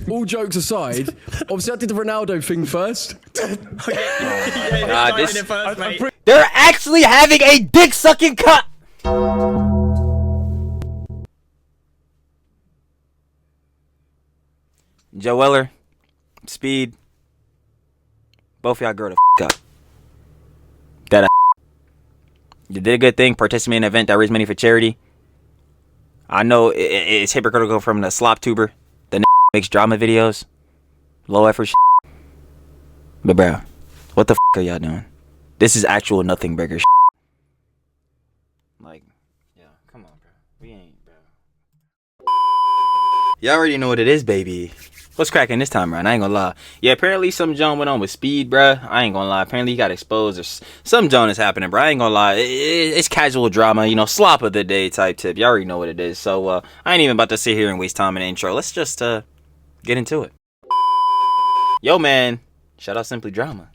all jokes aside, obviously I did the Ronaldo thing first. They're actually having a dick sucking cut. Joe Weller, Speed, both of y'all grow the up. That you did a good thing, participate in an event that raised money for charity. I know it's hypocritical from the slop tuber that makes drama videos, low effort shit. But bro, what the are y'all doing? This is actual nothing burger shit. Like, yeah, come on, bro. We ain't, bro. Y'all already know what it is, baby. What's cracking this time around? I ain't gonna lie. Yeah, apparently some John went on with Speed, bruh. I ain't gonna lie. Apparently he got exposed or some John is happening, bruh. I ain't gonna lie. It's casual drama, you know, slop of the day type tip. Y'all already know what it is. So I ain't even about to sit here and waste time in the intro. Let's just get into it. Yo, man. Shout out Simply Drama.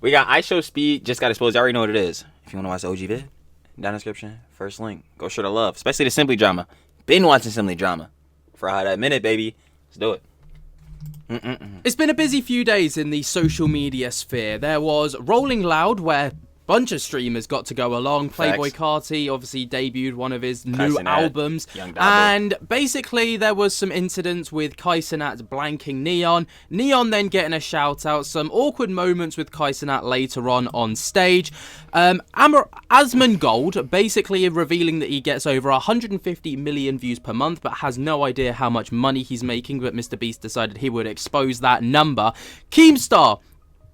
We got IShowSpeed. Just got exposed. Y'all already know what it is. If you wanna watch the OG vid, down in the description, first link. Go show the love. Especially the Simply Drama. Been watching Simply Drama for a hot minute, baby. Let's do it. It's been a busy few days in the social media sphere. There was Rolling Loud, where a bunch of streamers got to go along. Playboy Carti obviously debuted one of his new albums. And basically there was some incidents with Kai Cenat blanking Neon. Neon then getting a shout out. Some awkward moments with Kai Cenat later on stage. Asmongold basically revealing that he gets over 150 million views per month but has no idea how much money he's making, but Mr. Beast decided he would expose that number. Keemstar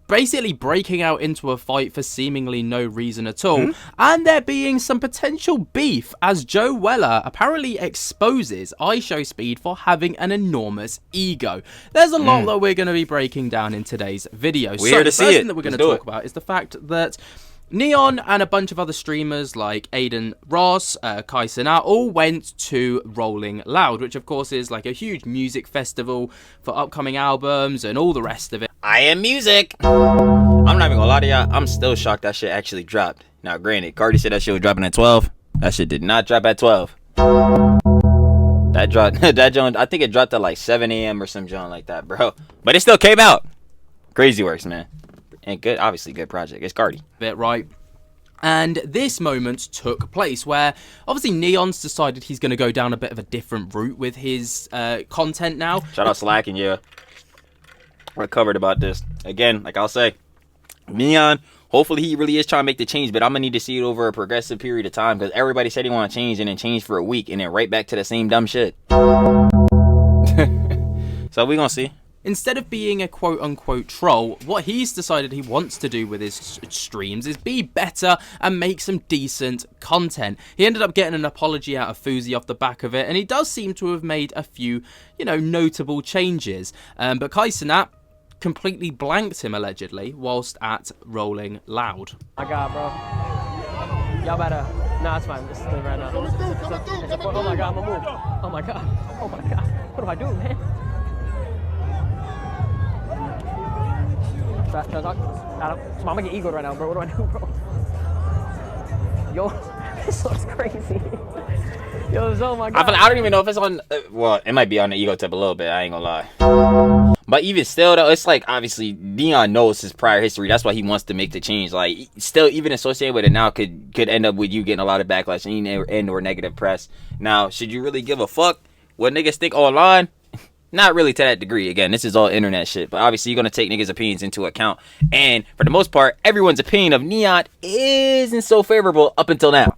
basically breaking out into a fight for seemingly no reason at all, and there being some potential beef as Joe Weller apparently exposes IShowSpeed for having an enormous ego. There's a lot that we're going to be breaking down in today's video. We're the first thing that we're going to talk about is the fact that Neon and a bunch of other streamers like Aiden Ross, Kai Cenat, all went to Rolling Loud, which of course is like a huge music festival for upcoming albums and all the rest of it. I am music. I'm not even gonna lie to y'all. I'm still shocked that shit actually dropped. Now, granted, Cardi said that shit was dropping at 12. That shit did not drop at 12. That dropped. That joint, I think it dropped at like 7 a.m. or some joint like that, bro. But it still came out. Crazy works, man. And good, obviously good project. It's Cardi. Bit right. And this moment took place where obviously Neon's decided he's going to go down a bit of a different route with his content now. Shout out Slack and yeah. We're covered about this. Again, like I'll say, Neon, hopefully he really is trying to make the change, but I'm going to need to see it over a progressive period of time because everybody said he want to change and then change for a week and then right back to the same dumb shit. So we going to see. Instead of being a quote-unquote troll, what he's decided he wants to do with his streams is be better and make some decent content. He ended up getting an apology out of Fuzi off the back of it, and he does seem to have made a few, you know, notable changes. But Kai Cenat completely blanked him, allegedly, whilst at Rolling Loud. My God, bro. Y'all better... Nah, it's fine. This is good right now. Oh my God, I'm gonna move. Oh my God. Oh my God. What do I do, man? Should I talk? I'm gonna get egoed right now, bro. What do I do, bro? Yo, this looks crazy. Yo, oh my God. I don't even know if it's on. Well, it might be on the ego tip a little bit. I ain't gonna lie. But even still, though, it's like obviously Neon knows his prior history. That's why he wants to make the change. Like, still, even associated with it now could end up with you getting a lot of backlash and or negative press. Now, should you really give a fuck what niggas think online? Not really to that degree. Again, this is all internet shit. But obviously, you're going to take niggas' opinions into account. And for the most part, everyone's opinion of Neon isn't so favorable up until now.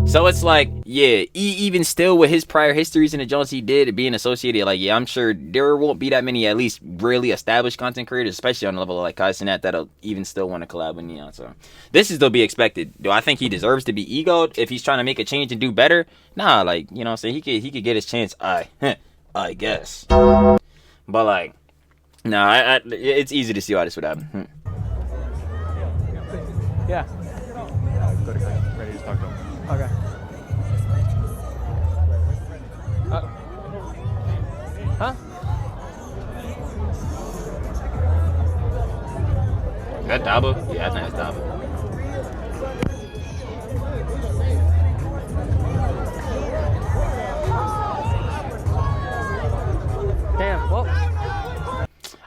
So it's like, yeah, even still with his prior histories and the Jones he did being associated, like, yeah, I'm sure there won't be that many at least really established content creators, especially on the level of like Kai Cenat, that'll even still want to collab with Neon. So this is to be expected. Do I think he deserves to be egoed if he's trying to make a change and do better? Nah, like, you know what I'm saying? He could get his chance. I guess. But like, nah, it's easy to see why this would happen. Yeah. Go to Chris. Ready to talk to him. Okay. Huh? Is that Dabo? Yeah, I think that's Dabo.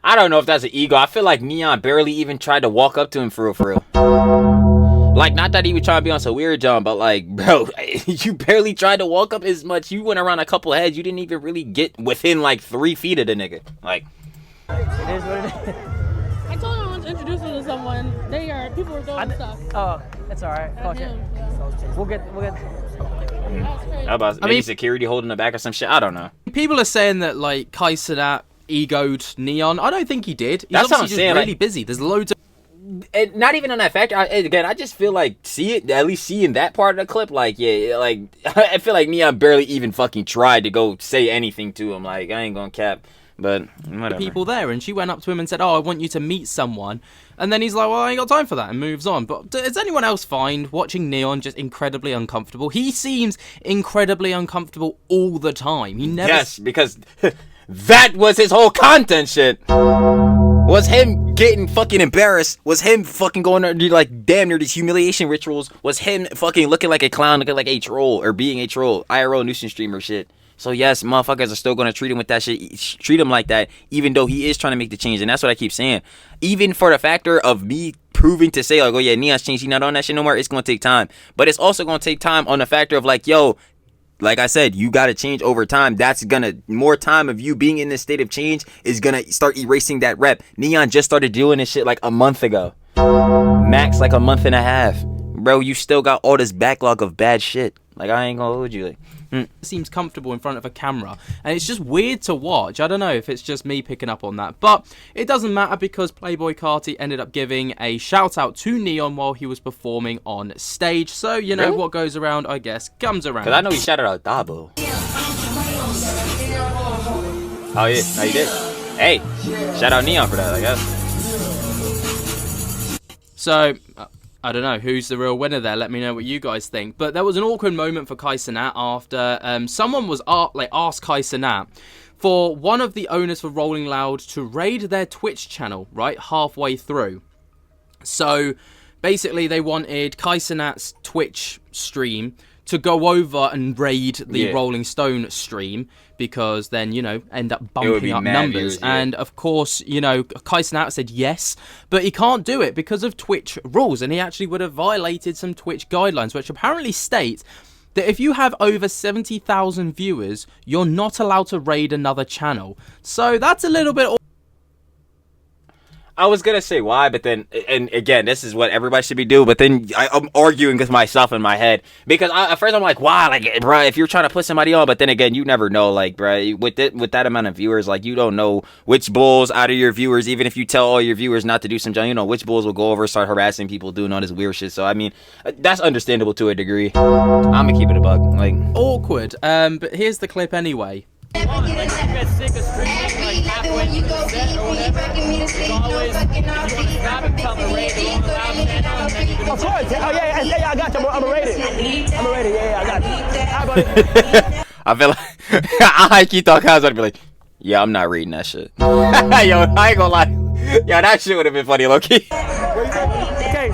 I don't know if that's an ego. I feel like Neon barely even tried to walk up to him for real. Like, not that he was trying to be on some weird John, but like, bro, you barely tried to walk up as much. You went around a couple heads. You didn't even really get within like 3 feet of the nigga. Like, It is what it is. I told him I wanted to introduce him to someone. People were throwing stuff. Oh, it's all right. Fuck it. We'll get. That's crazy. I mean, security holding the back or some shit. I don't know. People are saying that like Kai Cenat egoed Neon. I don't think he did. He's That's what I'm obviously saying, just really like- busy. There's loads of And not even on that factor. I just feel like at least seeing that part of the clip, like, yeah, like, I feel like Neon barely even fucking tried to go say anything to him. Like, I ain't gonna cap, but whatever. people there, and she went up to him and said, "Oh, I want you to meet someone." And then he's like, "Well, I ain't got time for that," and moves on. But does anyone else find watching Neon just incredibly uncomfortable? He seems incredibly uncomfortable all the time. He never. Yes, because that was his whole content shit. Was him getting fucking embarrassed. Was him fucking going to do like damn near these humiliation rituals. Was him fucking looking like a clown, looking like a troll, or being a troll, IRL nuisance streamer shit. So yes, motherfuckers are still gonna treat him with that shit, treat him like that, even though he is trying to make the change. And that's what I keep saying. Even for the factor of me proving to say like, oh yeah, Neon's changed, he not on that shit no more, it's gonna take time. But it's also gonna take time on the factor of like, yo, like I said, you gotta change over time. That's gonna, more time of you being in this state of change is gonna start erasing that rep. Neon just started doing this shit like a month ago. Max like a month and a half. Bro, you still got all this backlog of bad shit. Like, I ain't gonna hold you. Like, seems comfortable in front of a camera, and it's just weird to watch. I don't know if it's just me picking up on that, but it doesn't matter because Playboy Carti ended up giving a shout out to Neon while he was performing on stage. So you know, Really? what goes around, I guess, comes around. cause I know he shouted out Dabo. Oh yeah, no, he did. Hey, shout out Neon for that, I guess. So, I don't know who's the real winner there. Let me know what you guys think. But there was an awkward moment for Kai Cenat after someone was asked Kai Cenat for one of the owners for Rolling Loud to raid their Twitch channel, right, halfway through. So, basically, they wanted Kai Cenat's Twitch stream to go over and raid the Rolling Stone stream, because then, you know, end up bumping up numbers. Viewers, yeah. And of course, you know, Kai Cenat said yes, but he can't do it because of Twitch rules, and he actually would have violated some Twitch guidelines, which apparently state that if you have over 70,000 viewers, you're not allowed to raid another channel. So that's a little bit. I was gonna say why, but then, and again, this is what everybody should be doing, but then I'm arguing with myself in my head, because at first I'm like, why, like, bro, if you're trying to put somebody on, but then again, you never know, like, bro, with that amount of viewers, like, you don't know which bulls out of your viewers, even if you tell all your viewers not to do some junk, you know, which bulls will go over, start harassing people, doing all this weird shit. So I mean, that's understandable to a degree. I'm gonna keep it a buck, like, Awkward, but here's the clip anyway. Like, you get sick of screaming like halfway through the set or whatever. It's always, if you want to grab and tell the raid on the loud channel, and then you can. Of course. Oh, yeah, I got you. I'm rated. Yeah, I got you. How about it? I feel like I keep talking, I was gonna be like, yeah, I'm not reading that shit. Yo, I ain't gonna lie. Yo, that shit would have been funny, low-key. Okay,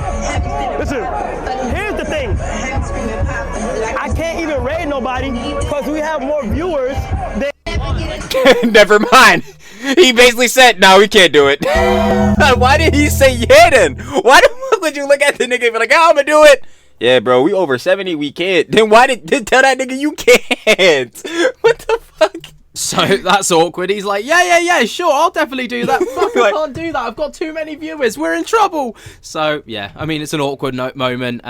listen. Here's the thing. I can't even raid nobody because we have more viewers than. Never mind. He basically said, no, we can't do it. Why did he say yeah then? Why the fuck would you look at the nigga and be like, oh, I'm gonna do it? Yeah, bro, we over 70, we can't. Then why did tell that nigga you can't? What the fuck? So that's awkward. He's like, yeah, sure, I'll definitely do that. Fuck, I Like- can't do that. I've got too many viewers. We're in trouble. So yeah, I mean, it's an awkward moment.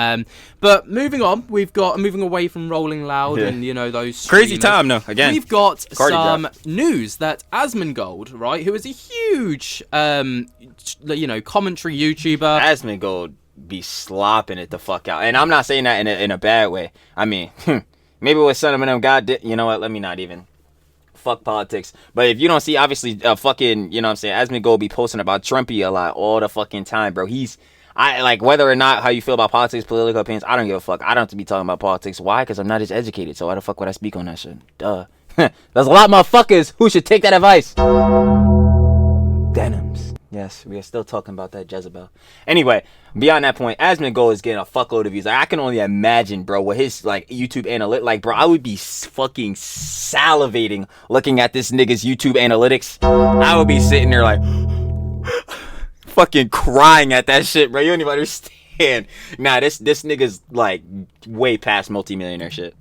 But moving on, moving away from Rolling Loud and you know those Crazy streamers, time, no, again. We've got Cardi some drop. news that Asmongold, right, who is a huge, you know, commentary YouTuber. Asmongold be slopping it the fuck out. And I'm not saying that in a bad way. I mean, maybe with some of them you know what, let me not even. Fuck politics. But if you don't see, obviously, fucking, you know what I'm saying, Asmongold be posting about Trumpy a lot all the fucking time, bro. I like, whether or not how you feel about politics, political opinions, I don't give a fuck. I don't have to be talking about politics. Why? Because I'm not as educated. So why the fuck would I speak on that shit? Duh. There's a lot of motherfuckers who should take that advice. Denims. Yes, we are still talking about that Jezebel. Anyway, beyond that point, Asmongold is getting a fuckload of views. Like, I can only imagine, bro, what his like YouTube analytics, like, bro, I would be fucking salivating looking at this nigga's YouTube analytics. I would be sitting there like, fucking crying at that shit, bro. You don't even understand. Nah, this nigga's like way past multi-millionaire shit.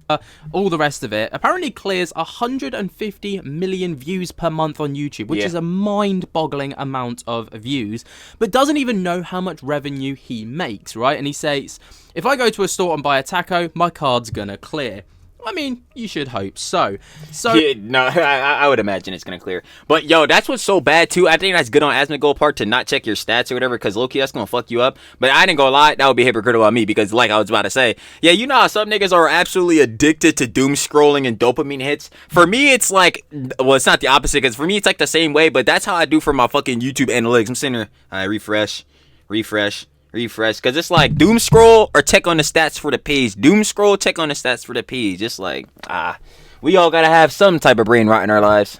All the rest of it apparently clears 150 million views per month on YouTube, which is a mind-boggling amount of views, but doesn't even know how much revenue he makes, right? And he says, if I go to a store and buy a taco, my card's gonna clear. I mean, you should hope so. Yeah, no, I would imagine it's gonna clear. But yo, that's what's so bad too. I think that's good on Asmongold part to not check your stats or whatever, because low-key that's gonna fuck you up. But I didn't gonna lie, that would be hypocritical on me, because like I was about to say, yeah, you know how some niggas are absolutely addicted to doom scrolling and dopamine hits. For me, it's like, well, it's not the opposite, because for me it's like the same way. But that's how I do for my fucking YouTube analytics. I'm sitting there, I refresh, because it's like doom scroll or check on the stats for the page. Doom scroll, check on the stats for the page. Just like, we all gotta have some type of brain rot in our lives.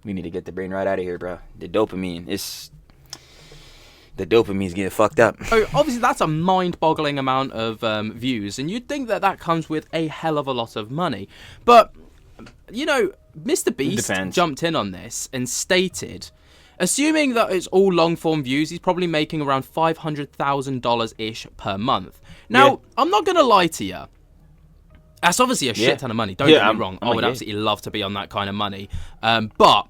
We need to get the brain rot out of here, bro. The dopamine's getting fucked up. So obviously that's a mind-boggling amount of views, and you'd think that that comes with a hell of a lot of money. But you know, Mr. Beast jumped in on this and stated, assuming that it's all long-form views, he's probably making around $500,000-ish per month. Now, I'm not going to lie to you. That's obviously a shit ton of money. Don't get me wrong. I would absolutely love to be on that kind of money. But,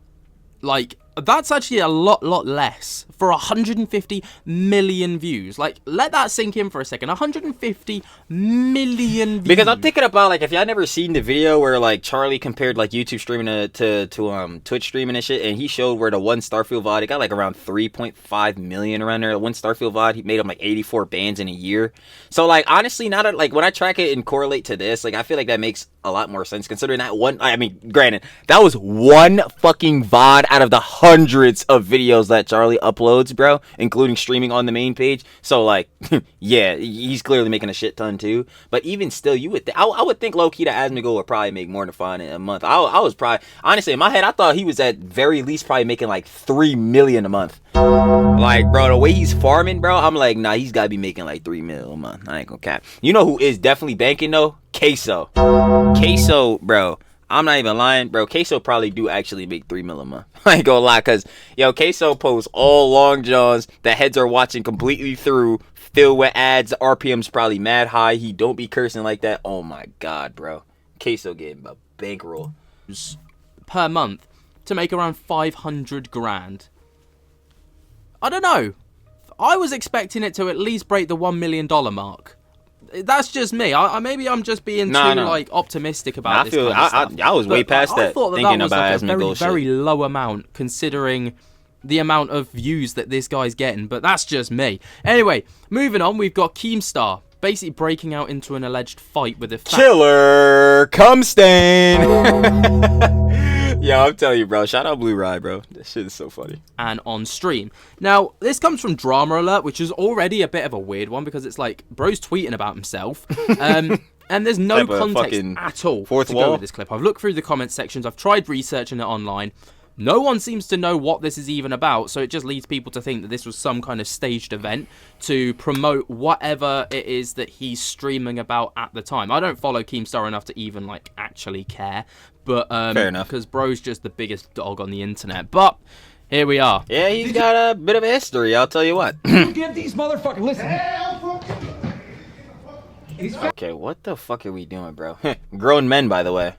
like, that's actually a lot less for 150 million views. Like, let that sink in for a second. 150 million views. Because I'm thinking about, like, if y'all never seen the video where, like, Charlie compared, like, YouTube streaming to Twitch streaming and shit, and he showed where the one Starfield VOD, it got, like, around 3.5 million around there. One Starfield VOD, he made him, like, 84 bands in a year. So, like, honestly, now that, like, when I track it and correlate to this, like, I feel like that makes a lot more sense, considering that one, I mean, granted, that was one fucking VOD out of the hundreds of videos that Charlie uploads, bro, including streaming on the main page. So, like, yeah, he's clearly making a shit ton too. But even still, you would I would think low-key that Asmongold would probably make more than $5 million a month. I was probably, honestly, in my head, I thought he was at very least probably making like $3 million a month. Like, bro, the way he's farming, bro, I'm like, nah, he's gotta be making like $3 million a month. I ain't gonna cap. You know who is definitely banking though? Queso, bro. I'm not even lying, bro. Queso probably do actually make $3 million a month. I ain't gonna lie, cause yo, Queso posts all long johns that heads are watching completely through, filled with ads. RPM's probably mad high. He don't be cursing like that. Oh my god, bro. Queso getting a bankroll per month to make around 500 grand. I don't know. I was expecting it to at least break the $1 million mark. That's just me. Maybe I'm just being like optimistic about this kind of stuff. I was way past that. I thought that was like a very low amount considering the amount of views that this guy's getting. But that's just me. Anyway, moving on. We've got Keemstar basically breaking out into an alleged fight with a Killer Cumstain. Yo, I'm telling you, bro. Shout out Blue Rye, bro. This shit is so funny. And on stream. Now, this comes from Drama Alert, which is already a bit of a weird one because it's like, bro's tweeting about himself. And there's no context at all to go with this clip. I've looked through the comments sections. I've tried researching it online. No one seems to know what this is even about, so it just leads people to think that this was some kind of staged event to promote whatever it is that he's streaming about at the time. I don't follow Keemstar enough to even, like, actually care, but fair enough, because bro's just the biggest dog on the internet. But here we are. Yeah, he's got a bit of a history, I'll tell you what. You give these motherfuckers, listen. Okay, what the fuck are we doing, bro? Grown men, by the way.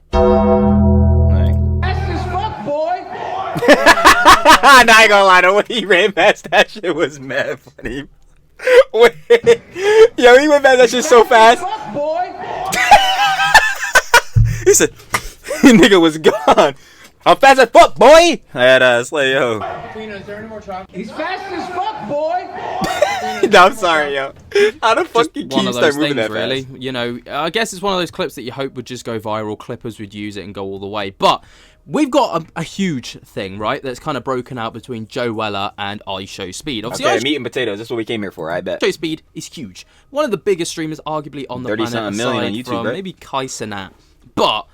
Nah, I ain't gonna lie, the way he ran past that shit was mad funny. Wait, yo, he went past that shit so fast. He said, nigga was gone. I'm fast as fuck, boy. I had it's like, yo. He's fast as fuck, boy. No, I'm sorry, yo. How the fuck did Keem start moving that really? fast? You know, I guess it's one of those clips that you hope would just go viral. Clippers would use it and go all the way. But we've got a huge thing, right, that's kind of broken out between Joe Weller and IShowSpeed. Obviously, okay, meat and potatoes. That's what we came here for, I bet. IShowSpeed is huge. One of the biggest streamers, arguably, on the planet. 30-something million on YouTube, right? Maybe Kai Cenat. But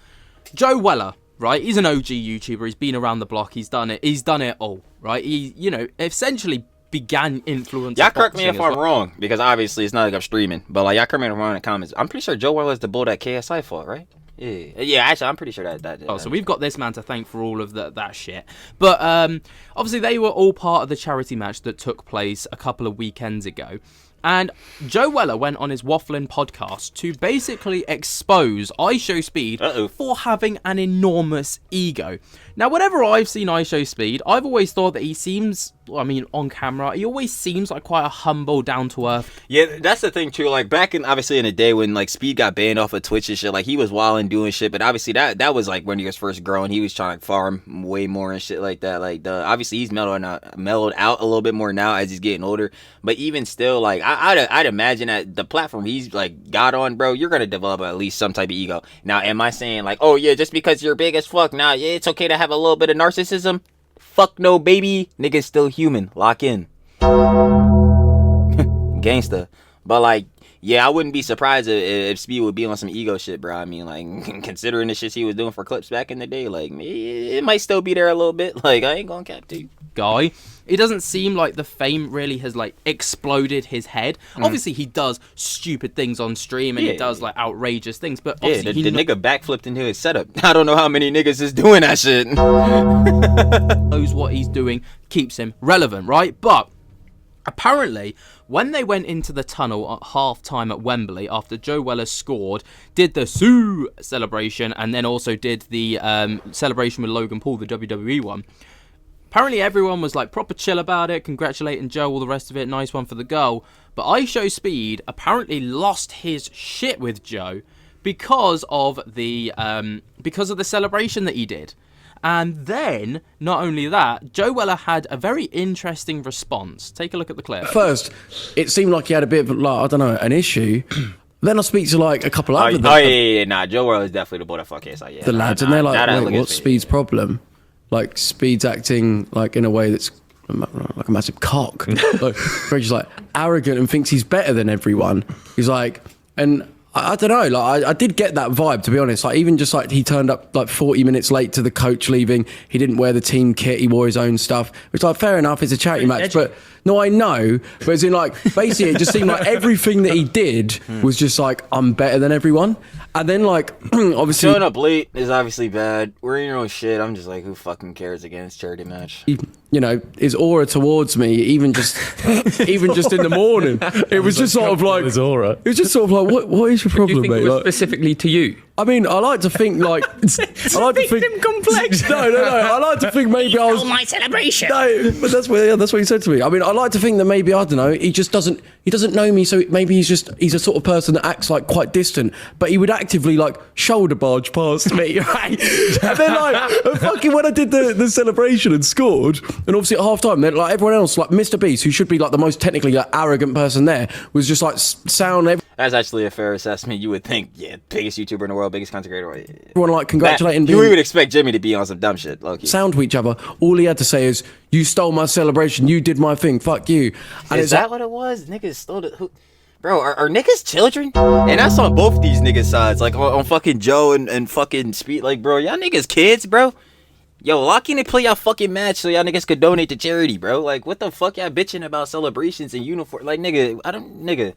Joe Weller, right, he's an OG YouTuber. He's been around the block. He's done it. He's done it all, right? He, you know, essentially began influence. Y'all correct me if I'm wrong, because obviously it's not like I'm streaming. But like, y'all correct me if I'm wrong in the comments. I'm pretty sure Joe Weller is the bull that KSI fought, right? Yeah. Actually, I'm pretty sure that. Oh, so we've got this man to thank for all of that shit. But obviously, they were all part of the charity match that took place a couple of weekends ago. And Joe Weller went on his Waffling podcast to basically expose IShowSpeed for having an enormous ego. Now, whenever I've seen IShowSpeed, I've always thought that he seems, on camera, he always seems like quite a humble, down-to-earth. Yeah, that's the thing, too. Like, back in the day when, like, Speed got banned off of Twitch and shit, like, he was wilding doing shit, but obviously that was, like, when he was first growing. He was trying to farm way more and shit like that. Like, obviously, he's mellowed out a little bit more now as he's getting older, but even still, like, I'd imagine that the platform he's, like, got on, bro, you're gonna develop at least some type of ego. Now, am I saying, like, oh, yeah, just because you're big as fuck, now, yeah, it's okay to have a little bit of narcissism? Fuck no, baby. Nigga's still human. Lock in. Gangsta. But, like, yeah, I wouldn't be surprised if Speed would be on some ego shit, bro. I mean, like, considering the shit he was doing for clips back in the day, like, it might still be there a little bit. Like, I ain't gonna cap to you. Guy, it doesn't seem like the fame really has, like, exploded his head. Obviously, he does stupid things on stream and he does, like, outrageous things, but obviously the nigga backflipped into his setup. I don't know how many niggas is doing that shit. Knows what he's doing, keeps him relevant, right? But apparently, when they went into the tunnel at half-time at Wembley after Joe Weller scored, did the Sue celebration, and then also did the celebration with Logan Paul, the WWE one, apparently everyone was like proper chill about it, congratulating Joe, all the rest of it, nice one for the goal. But IShowSpeed apparently lost his shit with Joe because of the celebration that he did. And then, not only that, Joe Weller had a very interesting response. Take a look at the clip. First, it seemed like he had a bit of, like, I don't know, an issue. Then I speak to, like, a couple of nah, Joe Weller is definitely the boy that fuck is. Like, yeah, the lads, and they're like, wait, what's Speed's problem? Like, Speed's acting, like, in a way that's like a massive cock. Like, where he's, like, arrogant and thinks he's better than everyone. He's like, and I don't know, like, I did get that vibe, to be honest. Like, even just, like, he turned up, like, 40 minutes late to the coach leaving. He didn't wear the team kit. He wore his own stuff. Which, like, fair enough, it's a charity match. But, no, I know. But it's in, like, basically, it just seemed like everything that he did was just, like, I'm better than everyone. And then, like, obviously... Showing up late is obviously bad. Wearing your own shit, I'm just like, who fucking cares against charity match? You know, his aura towards me, even just in the morning, it was just sort of like... His aura. It was just sort of like, what is your problem, Do you think mate? it was Like, specifically to you? I mean, I like to think, like... I like to think... complex. No. I like to think maybe I was... my celebration. No, but that's what he said to me. I mean, I like to think that maybe, I don't know, he just doesn't know me, so maybe he's a sort of person that acts, like, quite distant, but he would actively, like, shoulder barge past me, right? And then, like, fucking when I did the celebration and scored, and obviously at half-time, then, like, everyone else, like, Mr. Beast, who should be, like, the most technically, like, arrogant person there, was just, like, That's actually a fair assessment. You would think, yeah, biggest YouTuber in the world, biggest content creator. everyone, like, congratulating you would expect Jimmy to be on some dumb shit, low-key. sound to each other. All he had to say is, you stole my celebration, you did my thing, fuck you. And Is that what it was? Niggas stole it. Bro, are niggas children? And I saw both these niggas' sides, like on fucking Joe and fucking Speed. Like, bro, y'all niggas kids, bro. Yo, lock in and play y'all fucking match so y'all niggas could donate to charity, bro. Like, what the fuck y'all bitching about celebrations and uniform? Like, nigga.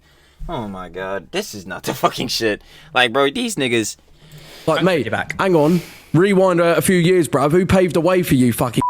Oh my god, this is not the fucking shit. Like, bro, these niggas. Like, mate, hang on. Rewind a few years, bruv. Who paved the way for you, fucking...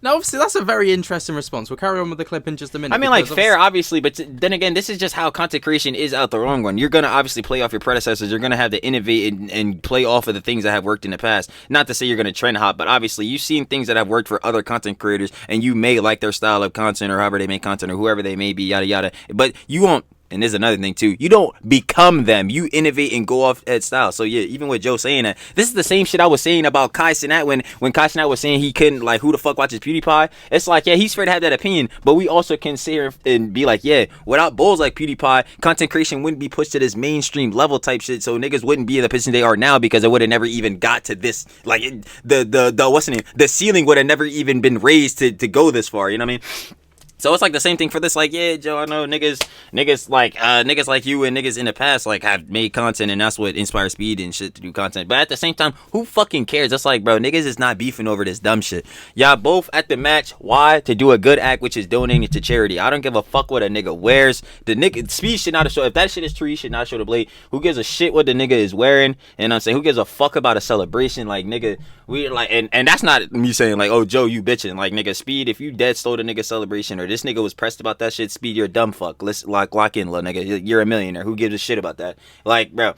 Now, obviously, that's a very interesting response. We'll carry on with the clip in just a minute. I mean, like, fair, obviously, but then again, this is just how content creation is out the long run. You're going to obviously play off your predecessors. You're going to have to innovate and play off of the things that have worked in the past. Not to say you're going to trend hop, but obviously, you've seen things that have worked for other content creators, and you may like their style of content or however they make content or whoever they may be, yada, yada. But you won't. And there's another thing too. You don't become them. You innovate and go off that style. So yeah, even with Joe saying that, this is the same shit I was saying about Kai Cenat when Kai Cenat was saying he couldn't, like, who the fuck watches PewDiePie? It's like, yeah, he's fair to have that opinion, but we also can sit here and be like, yeah, without bulls like PewDiePie, content creation wouldn't be pushed to this mainstream level type shit. So niggas wouldn't be in the position they are now because it would have never even got to this. Like the what's the name? The ceiling would have never even been raised to go this far. You know what I mean? So it's like the same thing for this. Like, yeah, Joe, I know niggas like you and niggas in the past like have made content, and that's what inspires Speed and shit to do content. But at the same time, who fucking cares? That's like, bro, niggas is not beefing over this dumb shit. Y'all both at the match. Why? To do a good act, which is donating it to charity. I don't give a fuck what a nigga wears. The nigga Speed should not have show. If that shit is true, he should not show the blade. Who gives a shit what the nigga is wearing? And I'm saying, who gives a fuck about a celebration? Like, nigga, we like, and that's not me saying like, oh, Joe, you bitching. Like, nigga, Speed, if you dead stole the nigga celebration, or this nigga was pressed about that shit, Speed, you're a dumb fuck. Let's lock in, little nigga. You're a millionaire. Who gives a shit about that? Like, bro,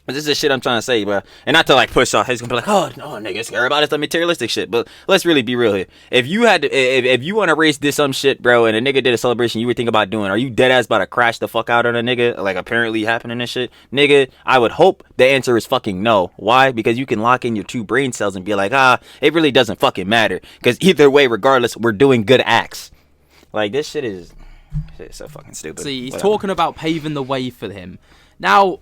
this is the shit I'm trying to say, bro. And not to like push off. He's gonna be like, oh no, niggas care about it, the materialistic shit. But let's really be real here. If you had to, if you want to race this some shit, bro, and a nigga did a celebration you were thinking about doing, are you dead ass about to crash the fuck out on a nigga? Like apparently happening and shit, nigga. I would hope the answer is fucking no. Why? Because you can lock in your 2 brain cells and be like, it really doesn't fucking matter. Because either way, regardless, we're doing good acts. Like this shit is so fucking stupid. See, he's talking about paving the way for him. Now,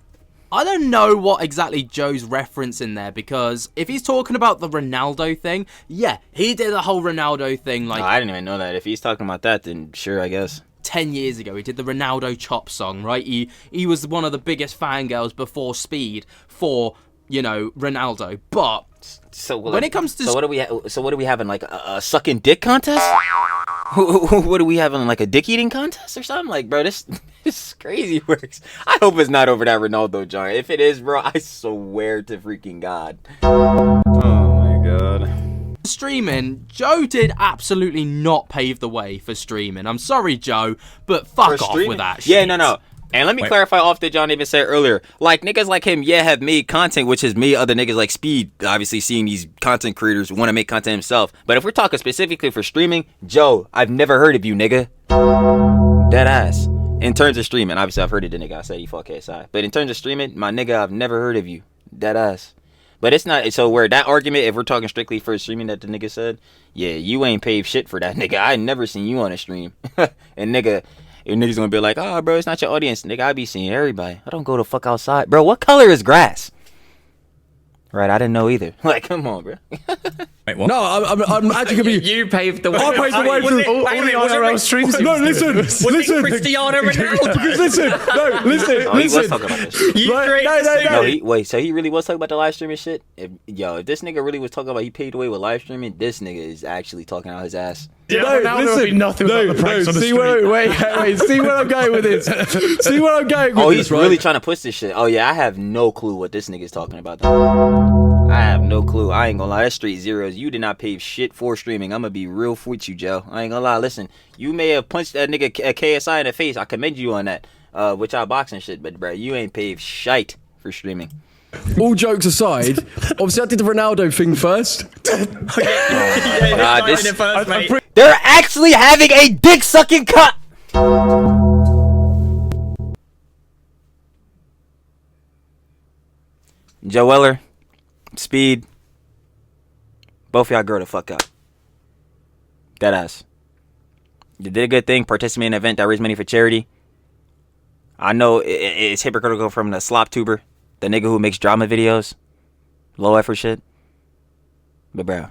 I don't know what exactly Joe's referencing there, because if he's talking about the Ronaldo thing, yeah, he did the whole Ronaldo thing like... I didn't even know that. If he's talking about that, then sure, I guess. 10 years ago, he did the Ronaldo Chop song, right? He was one of the biggest fangirls before Speed for, you know, Ronaldo. But so when it comes to... So what are we having, like a sucking dick contest? What are we having, like a dick eating contest or something? Like, bro, this crazy works. I hope it's not over that Ronaldo jar. If it is, bro, I swear to freaking God. Oh my God. Streaming, Joe did absolutely not pave the way for streaming. I'm sorry, Joe, but fuck off with that shit. Yeah, no. And let me clarify off that John even said earlier. Like, niggas like him, have made content, which has made other niggas like Speed, obviously seeing these content creators want to make content himself. But if we're talking specifically for streaming, Joe, I've never heard of you, nigga. Dead ass. In terms of streaming, obviously I've heard of the nigga. I said he fuck KSI. But in terms of streaming, my nigga, I've never heard of you. Dead ass. But it's not, so where that argument, if we're talking strictly for streaming that the nigga said, yeah, you ain't paved shit for that, nigga. I never seen you on a stream. And niggas gonna be like, oh, bro, it's not your audience. Nigga, I be seeing everybody. I don't go the fuck outside. Bro, what color is grass? Right, I didn't know either. Like, come on, bro. Wait, what? No, I'm actually gonna be. You paved the way. I paved the way for all the IRL streams. No, listen. Cristiano Ronaldo? Listen. Oh, he was talking about this shit. No. So he really was talking about the live streaming shit? If this nigga really was talking about he paved the way with live streaming, this nigga is actually talking out his ass. Yeah, nothing about the pranks on the street. Wait. See where I'm going with this. Oh, he's really trying to push this shit. Oh, yeah, I have no clue what this nigga's talking about. I have no clue. I ain't gonna lie. That's straight zeros. You did not pave shit for streaming. I'm gonna be real with you, Joe. I ain't gonna lie. Listen, you may have punched that nigga KSI in the face. I commend you on that. With y'all boxing shit, but bro, you ain't paved shite for streaming. All jokes aside, obviously I did the Ronaldo thing first. They're actually having a dick sucking cut. Joe Weller, Speed, both y'all grow the fuck up. Dead ass. You did a good thing, participate in an event that raised money for charity. I know it's hypocritical from the slop tuber, the nigga who makes drama videos, low effort shit. But bro,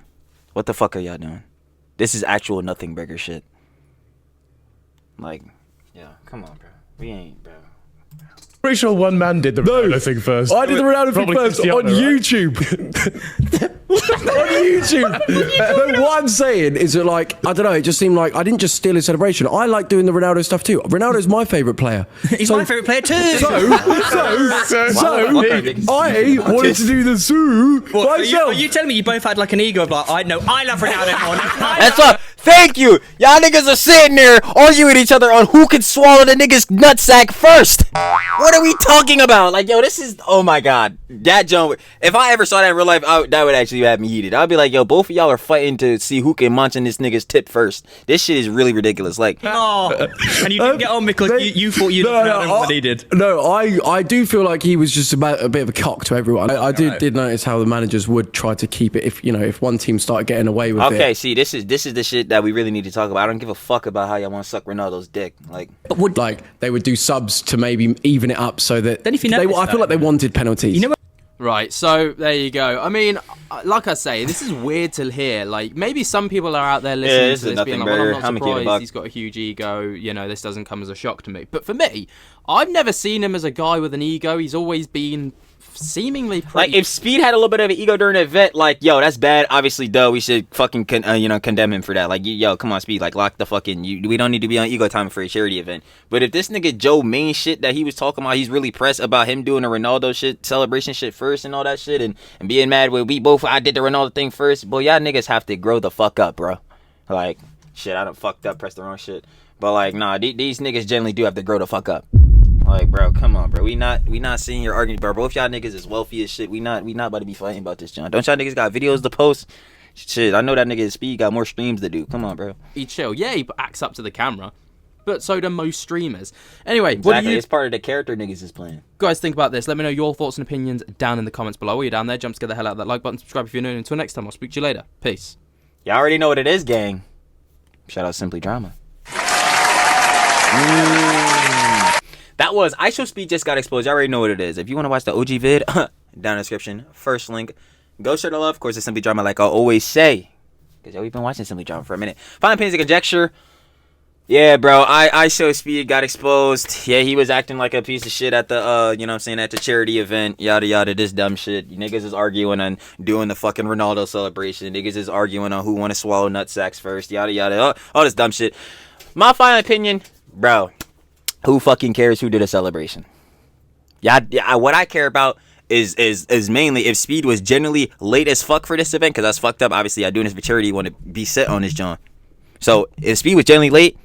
what the fuck are y'all doing? This is actual nothing burger shit. Like, yeah, come on, bro. We ain't, bro. Pretty sure one man did the Ronaldo thing first. I did the Ronaldo thing first on YouTube. On YouTube. No, what I'm saying is that, like, I don't know, it just seemed like I didn't just steal his celebration. I like doing the Ronaldo stuff too. Ronaldo's my favourite player. He's my favourite player too. I wanted to do the zoo myself. Are you telling me you both had like an ego of like, I know, I love Ronaldo more. That's what. Thank you. Y'all niggas are sitting there arguing with each other on who could swallow the nigga's nutsack first. What are we talking about? Like, yo, this is, oh my God. That joke, if I ever saw that in real life, that would actually have me heated. I'd be like, yo, both of y'all are fighting to see who can munch in this nigga's tip first. This shit is really ridiculous. Like, and you didn't get on because you thought you didn't know what he did. No, I do feel like he was just about a bit of a cock to everyone. I did notice how the managers would try to keep it if one team started getting away with it. Okay, see, this is the shit that we really need to talk about. I don't give a fuck about how y'all want to suck Ronaldo's dick. Like, they would do subs to maybe even it up so that then if you I feel like they wanted penalties. You know Right, so there you go. I mean, like I say, this is weird to hear. Like, maybe some people are out there listening to this being like, well, I'm not surprised he's got a huge ego. You know, this doesn't come as a shock to me. But for me, I've never seen him as a guy with an ego. He's always been seemingly pretty... Like, if Speed had a little bit of an ego during the event, like, yo, that's bad. Obviously, duh, we should fucking, condemn him for that. Like, yo, come on, Speed. Like, lock the fucking... we don't need to be on ego time for a charity event. But if this nigga Joe main shit that he was talking about, he's really pressed about him doing the Ronaldo shit, celebration shit first and all that shit, and being mad with I did the Ronaldo thing first. Boy, y'all niggas have to grow the fuck up, bro. Like, shit, I done fucked up, pressed the wrong shit. But, like, nah, these niggas generally do have to grow the fuck up. Like, bro, come on, bro. We not seeing your argument, bro. Both y'all niggas is wealthy as shit. We not about to be fighting about this, John. Don't y'all niggas got videos to post? Shit, I know that nigga Speed got more streams to do. Come on, bro. He chill. Yeah, he acts up to the camera. But so do most streamers. Anyway, exactly. What do you... It's part of the character niggas is playing. Guys, think about this. Let me know your thoughts and opinions down in the comments below. While you're down there, jump to get the hell out of that like button. Subscribe if you're new. Until next time, I'll speak to you later. Peace. Y'all already know what it is, gang. Shout out Simply Drama. That was IShowSpeed just got exposed. You already know what it is. If you want to watch the OG vid, down in the description, first link. Go share the love. Of course, it's Simply Drama, like I always say. Because yo, we've been watching Simply Drama for a minute. Final opinions and conjecture. Yeah, bro. IShowSpeed got exposed. Yeah, he was acting like a piece of shit at the, at the charity event. Yada yada. This dumb shit. You niggas is arguing on doing the fucking Ronaldo celebration. Niggas is arguing on who want to swallow nut sacks first. Yada yada. All this dumb shit. My final opinion, bro. Who fucking cares who did a celebration? Yeah, what I care about is mainly if Speed was generally late as fuck for this event, because that's fucked up. Obviously, I doing this for charity, want to be set on this John. So if Speed was generally late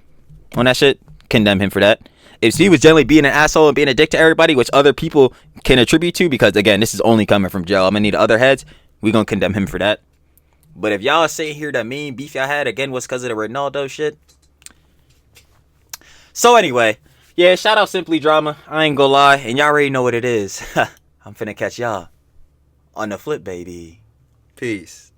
on that shit, condemn him for that. If Speed was generally being an asshole and being a dick to everybody, which other people can attribute to, because again, this is only coming from Joe. I'm gonna need other heads. We gonna condemn him for that. But if y'all say here that main beef y'all had again was because of the Ronaldo shit. So anyway. Yeah, shout out Simply Drama. I ain't gonna lie, and y'all already know what it is. I'm finna catch y'all on the flip, baby. Peace.